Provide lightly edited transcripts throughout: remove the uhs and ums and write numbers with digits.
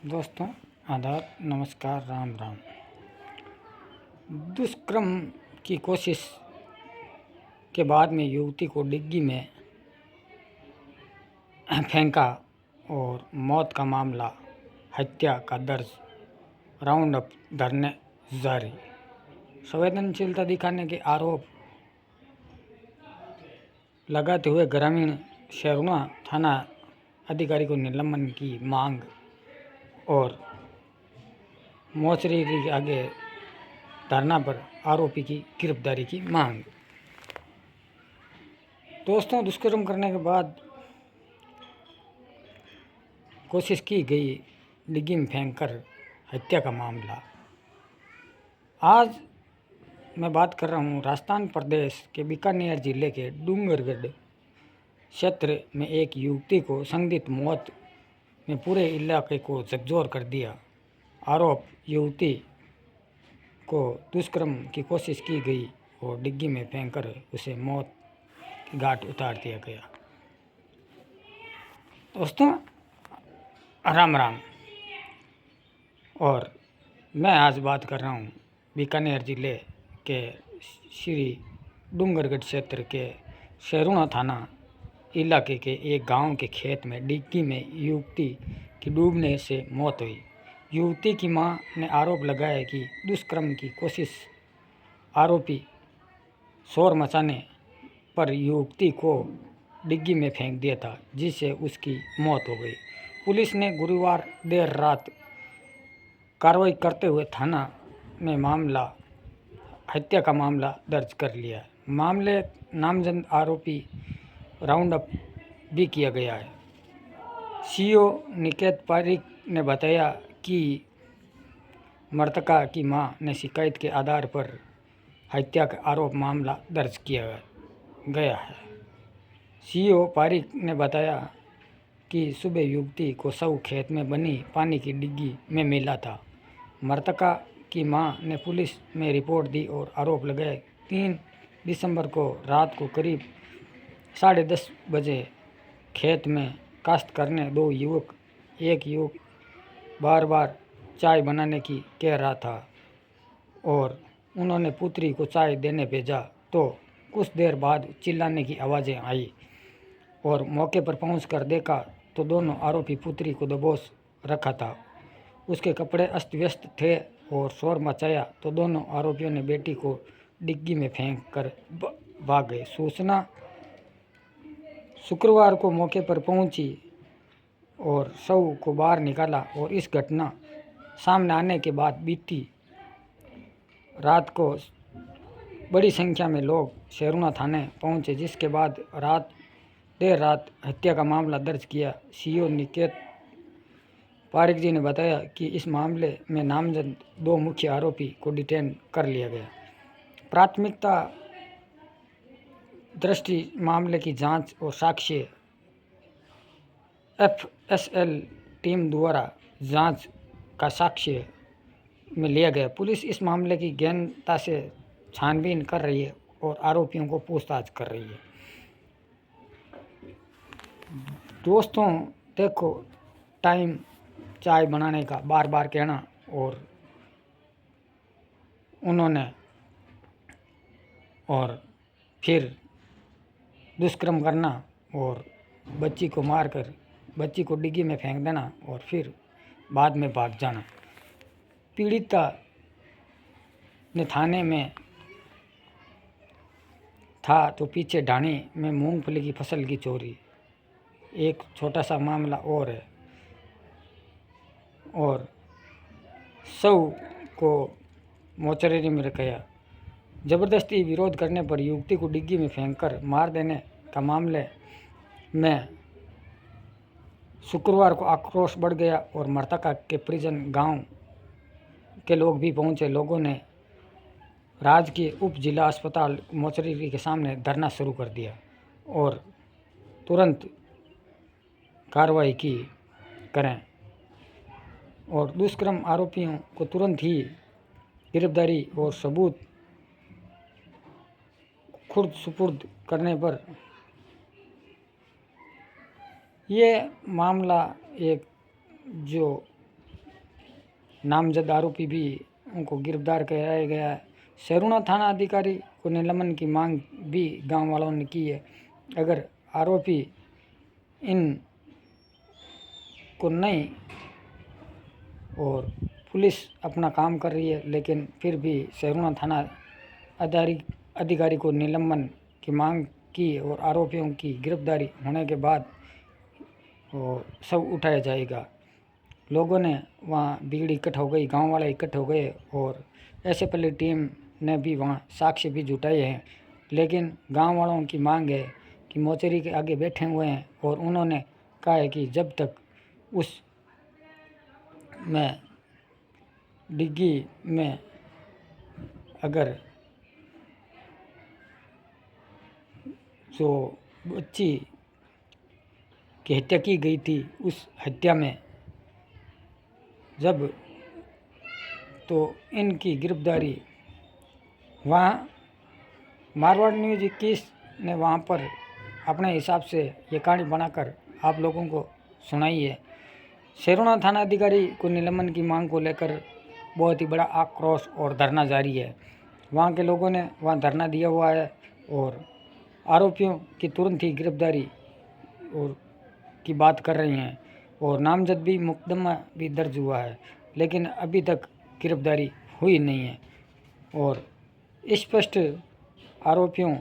दोस्तों, आदाब, नमस्कार, राम राम। दुष्कर्म की कोशिश के बाद में युवती को डिग्गी में फेंका और मौत का मामला हत्या का दर्ज, राउंड अप धरने जारी। संवेदनशीलता दिखाने के आरोप लगाते हुए ग्रामीण शेरुणा थाना अधिकारी को निलंबन की मांग और मोर्चरी के आगे धरना पर आरोपी की गिरफ्तारी की मांग। दोस्तों, दुष्कर्म करने के बाद कोशिश की गई डिग्गी में फेंककर हत्या का मामला। आज मैं बात कर रहा हूँ राजस्थान प्रदेश के बीकानेर जिले के डूंगरगढ़ क्षेत्र में एक युवती को संदिग्ध मौत में पूरे इलाके को झकझोर कर दिया। आरोप, युवती को दुष्कर्म की कोशिश की गई और डिग्गी में फेंककर उसे मौत की घाट उतार दिया गया। दोस्तों, राम राम। और मैं आज बात कर रहा हूँ बीकानेर जिले के श्री डूंगरगढ़ क्षेत्र के शेरुणा थाना इलाके के एक गांव के खेत में डिग्गी में युवती की डूबने से मौत हुई। युवती की मां ने आरोप लगाया कि दुष्कर्म की कोशिश आरोपी शोर मचाने पर युवती को डिग्गी में फेंक दिया था, जिससे उसकी मौत हो गई। पुलिस ने गुरुवार देर रात कार्रवाई करते हुए थाना में हत्या का मामला दर्ज कर लिया है। मामले नामजद आरोपी राउंड अप भी किया गया है। सीओ निकेत पारिक ने बताया कि मृतका की मां ने शिकायत के आधार पर हत्या का आरोप मामला दर्ज किया गया है। सीओ पारिक ने बताया कि सुबह युवती को शव खेत में बनी पानी की डिग्गी में मिला था। मृतका की मां ने पुलिस में रिपोर्ट दी और आरोप लगाया। 3 दिसंबर को रात को करीब 10:30 बजे खेत में काश्त करने एक युवक बार बार चाय बनाने की कह रहा था और उन्होंने पुत्री को चाय देने भेजा तो कुछ देर बाद चिल्लाने की आवाज़ें आई और मौके पर पहुंचकर देखा तो दोनों आरोपी पुत्री को दबोच रखा था। उसके कपड़े अस्त व्यस्त थे और शोर मचाया तो दोनों आरोपियों ने बेटी को डिग्गी में फेंक कर भाग गए। सूचना शुक्रवार को मौके पर पहुंची और शव को बाहर निकाला और इस घटना सामने आने के बाद बीती रात को बड़ी संख्या में लोग शेरुणा थाने पहुंचे, जिसके बाद देर रात हत्या का मामला दर्ज किया। सीओ निकेत पारिक जी ने बताया कि इस मामले में नामजद 2 मुख्य आरोपी को डिटेन कर लिया गया। प्राथमिकता दृष्टि मामले की जांच और साक्ष्य एफएसएल टीम द्वारा जांच का साक्ष्य में लिया गया। पुलिस इस मामले की गहनता से छानबीन कर रही है और आरोपियों को पूछताछ कर रही है। दोस्तों, देखो, टाइम चाय बनाने का बार बार कहना और उन्होंने और फिर दुष्कर्म करना और बच्ची को मारकर बच्ची को डिग्गी में फेंक देना और फिर बाद में भाग जाना। पीड़िता ने थाने में था तो पीछे ढाणी में मूंगफली की फसल की चोरी, एक छोटा सा मामला और है और शव को मोर्चरी में रखाया। जबरदस्ती विरोध करने पर युवती को डिग्गी में फेंककर मार देने का मामले में शुक्रवार को आक्रोश बढ़ गया और मृतका के परिजन गांव के लोग भी पहुंचे। लोगों ने राजकीय उप जिला अस्पताल मोर्चरी के सामने धरना शुरू कर दिया और तुरंत कार्रवाई करें और दुष्कर्म आरोपियों को तुरंत ही गिरफ्तारी और सबूत खुर्द सुपुर्द करने पर ये मामला एक जो नामजद आरोपी भी उनको गिरफ्तार कराया गया है। शेरूणा थाना अधिकारी को निलंबन की मांग भी गांव वालों ने की है। अगर आरोपी इन को नहीं और पुलिस अपना काम कर रही है, लेकिन फिर भी शेरूणा थाना अधिकारी को निलंबन की मांग की और आरोपियों की गिरफ्तारी होने के बाद वो सब उठाया जाएगा। लोगों ने वहाँ भीड़ इकट्ठ हो गई, गांव वाले इकट्ठ हो गए और एसएफएल टीम ने भी वहाँ साक्ष्य भी जुटाए हैं। लेकिन गांव वालों की मांग है कि मोचरी के आगे बैठे हुए हैं और उन्होंने कहा है कि जब तक उस में डिग्गी में अगर जो बच्ची की हत्या की गई थी उस हत्या में जब तो इनकी गिरफ्तारी वहाँ मारवाड़ न्यूज़ 21 ने वहाँ पर अपने हिसाब से ये कहानी बनाकर आप लोगों को सुनाई है। शेरूणा थाना अधिकारी को निलंबन की मांग को लेकर बहुत ही बड़ा आक्रोश और धरना जारी है। वहाँ के लोगों ने वहाँ धरना दिया हुआ है और आरोपियों की तुरंत ही गिरफ्तारी और की बात कर रही हैं और नामजद भी मुकदमा भी दर्ज हुआ है, लेकिन अभी तक गिरफ्तारी हुई नहीं है और स्पष्ट आरोपियों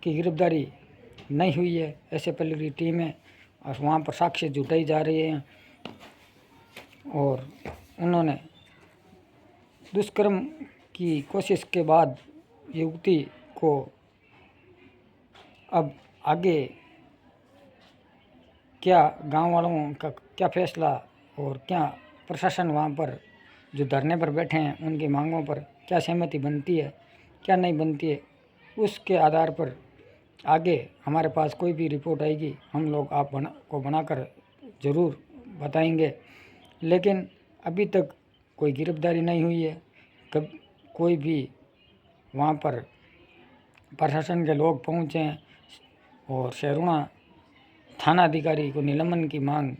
की गिरफ्तारी नहीं हुई है। एसएफएल की टीमें और वहाँ पर साक्ष्य जुटाई जा रही हैं और उन्होंने दुष्कर्म की कोशिश के बाद युवती को अब आगे क्या गांव वालों का क्या फैसला और क्या प्रशासन वहाँ पर जो धरने पर बैठे हैं उनकी मांगों पर क्या सहमति बनती है, क्या नहीं बनती है, उसके आधार पर आगे हमारे पास कोई भी रिपोर्ट आएगी हम लोग आप को बनाकर ज़रूर बताएंगे। लेकिन अभी तक कोई गिरफ्तारी नहीं हुई है, कब कोई भी वहाँ पर प्रशासन के लोग पहुँचे हैं और शेरूणा थाना अधिकारी को निलंबन की मांग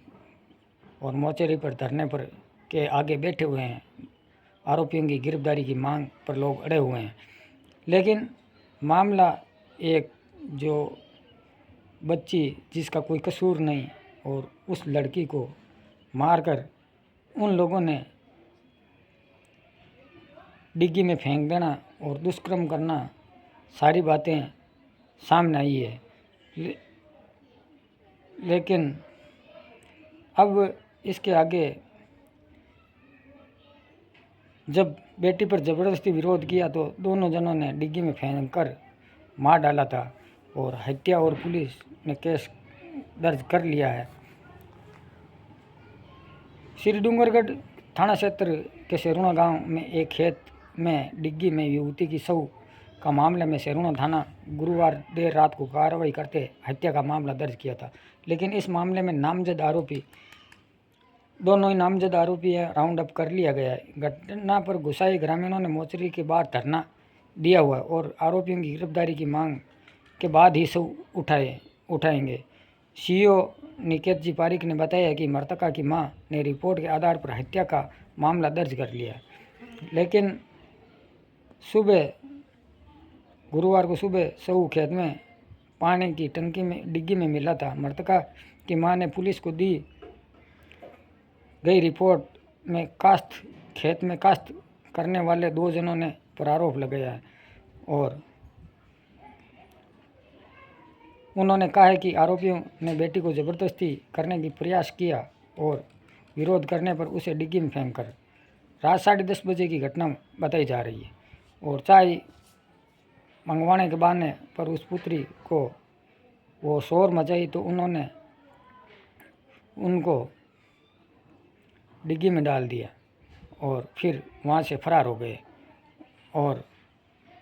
और मोचेरी पर धरने पर के आगे बैठे हुए हैं। आरोपियों की गिरफ्तारी की मांग पर लोग अड़े हुए हैं, लेकिन मामला एक जो बच्ची जिसका कोई कसूर नहीं और उस लड़की को मारकर उन लोगों ने डिग्गी में फेंक देना और दुष्कर्म करना, सारी बातें सामने आई है। लेकिन अब इसके आगे जब बेटी पर ज़बरदस्ती विरोध किया तो दोनों जनों ने डिग्गी में फेंक कर मार डाला था और हत्या और पुलिस ने केस दर्ज कर लिया है। श्री डूंगरगढ़ थाना क्षेत्र के शेरूणा गांव में एक खेत में डिग्गी में युवती की शव का मामले में शेरूणा थाना गुरुवार देर रात को कार्रवाई करते हत्या का मामला दर्ज किया था। लेकिन इस मामले में नामजद आरोपी दोनों ही नामजद आरोपी है राउंड अप कर लिया गया है। घटना पर गुस्साए ग्रामीणों ने मोचरी के बाहर धरना दिया हुआ है और आरोपियों की गिरफ्तारी की मांग के बाद ही सब उठाएंगे। सीईओ निकेत जी पारिक ने बताया कि मृतका की मां ने रिपोर्ट के आधार पर हत्या का मामला दर्ज कर लिया है, लेकिन गुरुवार को सुबह शव खेत में पानी की टंकी में डिग्गी में मिला था। मृतका की मां ने पुलिस को दी गई रिपोर्ट में खेत में काश्त करने वाले 2 जनों ने पर आरोप लगाया है और उन्होंने कहा है कि आरोपियों ने बेटी को ज़बरदस्ती करने की प्रयास किया और विरोध करने पर उसे डिग्गी में फेंक कर रात 10:30 बजे की घटना बताई जा रही है और चाय मंगवाने के बहाने पर उस पुत्री को वो शोर मचाई तो उन्होंने उनको डिग्गी में डाल दिया और फिर वहाँ से फरार हो गए। और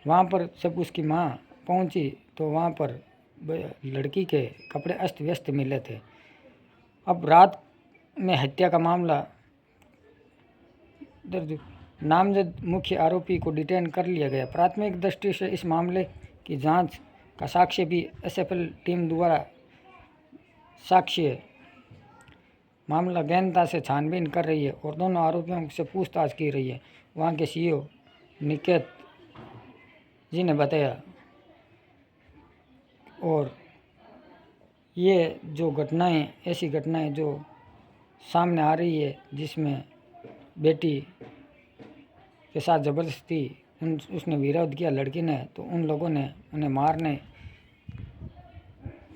वहाँ पर जब उसकी माँ पहुँची तो वहाँ पर लड़की के कपड़े अस्त व्यस्त मिले थे। अब रात में हत्या का मामला दर्ज, नामजद मुख्य आरोपी को डिटेन कर लिया गया। प्राथमिक दृष्टि से इस मामले की जांच का साक्ष्य भी एसएफएल टीम द्वारा साक्ष्य मामला गहनता से छानबीन कर रही है और दोनों आरोपियों से पूछताछ की रही है। वहाँ के सीईओ निकेत जी ने बताया। और ये जो घटनाएं, ऐसी घटनाएं जो सामने आ रही है जिसमें बेटी के साथ ज़बरदस्ती उसने विरोध किया लड़की ने, तो उन लोगों ने उन्हें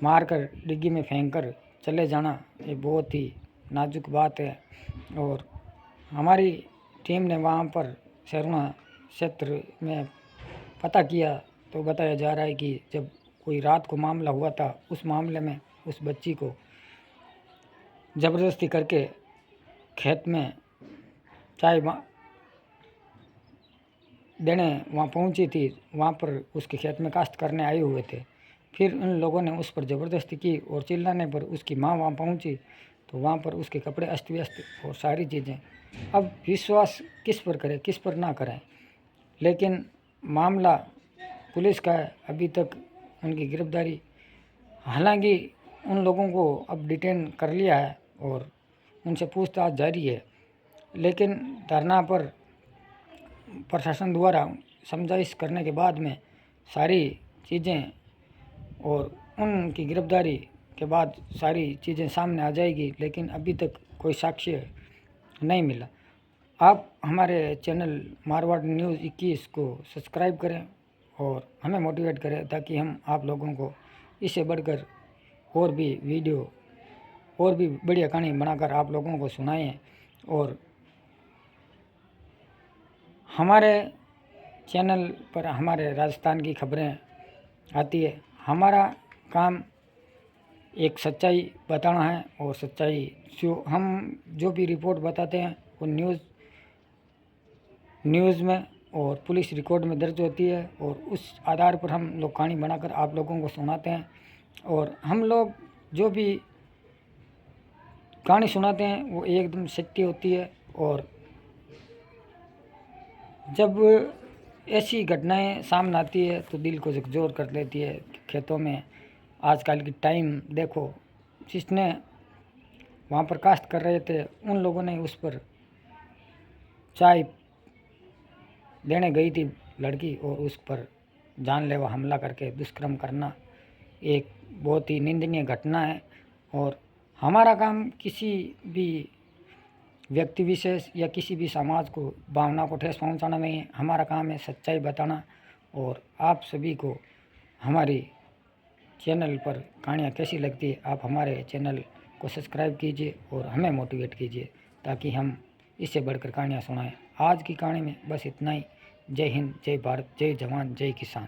मार कर डिग्गी में फेंक कर चले जाना, ये बहुत ही नाजुक बात है। और हमारी टीम ने वहाँ पर शहरुणा क्षेत्र में पता किया तो बताया जा रहा है कि जब कोई रात को मामला हुआ था, उस मामले में उस बच्ची को ज़बरदस्ती करके खेत में चाय देने वहाँ पहुँची थी। वहाँ पर उसके खेत में काश्त करने आए हुए थे। फिर उन लोगों ने उस पर ज़बरदस्ती की और चिल्लाने पर उसकी माँ वहाँ पहुँची तो वहाँ पर उसके कपड़े अस्त व्यस्त और सारी चीज़ें। अब विश्वास किस पर करें, किस पर ना करें, लेकिन मामला पुलिस का है। अभी तक उनकी गिरफ्तारी, हालांकि उन लोगों को अब डिटेन कर लिया है और उनसे पूछताछ जारी है, लेकिन धरना पर प्रशासन द्वारा समझाइश करने के बाद में सारी चीज़ें और उनकी गिरफ्तारी के बाद सारी चीज़ें सामने आ जाएगी, लेकिन अभी तक कोई साक्ष्य नहीं मिला। आप हमारे चैनल मारवाड़ न्यूज़ 21 को सब्सक्राइब करें और हमें मोटिवेट करें ताकि हम आप लोगों को इससे बढ़कर और भी वीडियो और भी बढ़िया कहानी बनाकर आप लोगों को सुनाएं। और हमारे चैनल पर हमारे राजस्थान की खबरें आती है। हमारा काम एक सच्चाई बताना है और सच्चाई हम जो भी रिपोर्ट बताते हैं वो न्यूज़ में और पुलिस रिकॉर्ड में दर्ज होती है और उस आधार पर हम लोग कहानी बनाकर आप लोगों को सुनाते हैं। और हम लोग जो भी कहानी सुनाते हैं वो एकदम सत्य होती है। और जब ऐसी घटनाएं सामने आती है तो दिल को झकझोर कर देती है। खेतों में आजकल की टाइम देखो, जिसने वहाँ पर काश्त कर रहे थे उन लोगों ने उस पर चाय देने गई थी लड़की और उस पर जानलेवा हमला करके दुष्कर्म करना एक बहुत ही निंदनीय घटना है। और हमारा काम किसी भी व्यक्ति विशेष या किसी भी समाज को भावना को ठेस पहुंचाना नहीं है। हमारा काम है सच्चाई बताना। और आप सभी को हमारी चैनल पर कहानियाँ कैसी लगती है, आप हमारे चैनल को सब्सक्राइब कीजिए और हमें मोटिवेट कीजिए ताकि हम इससे बढ़कर कहानियाँ सुनाएं। आज की कहानी में बस इतना ही। जय हिंद, जय भारत, जय जवान, जय किसान।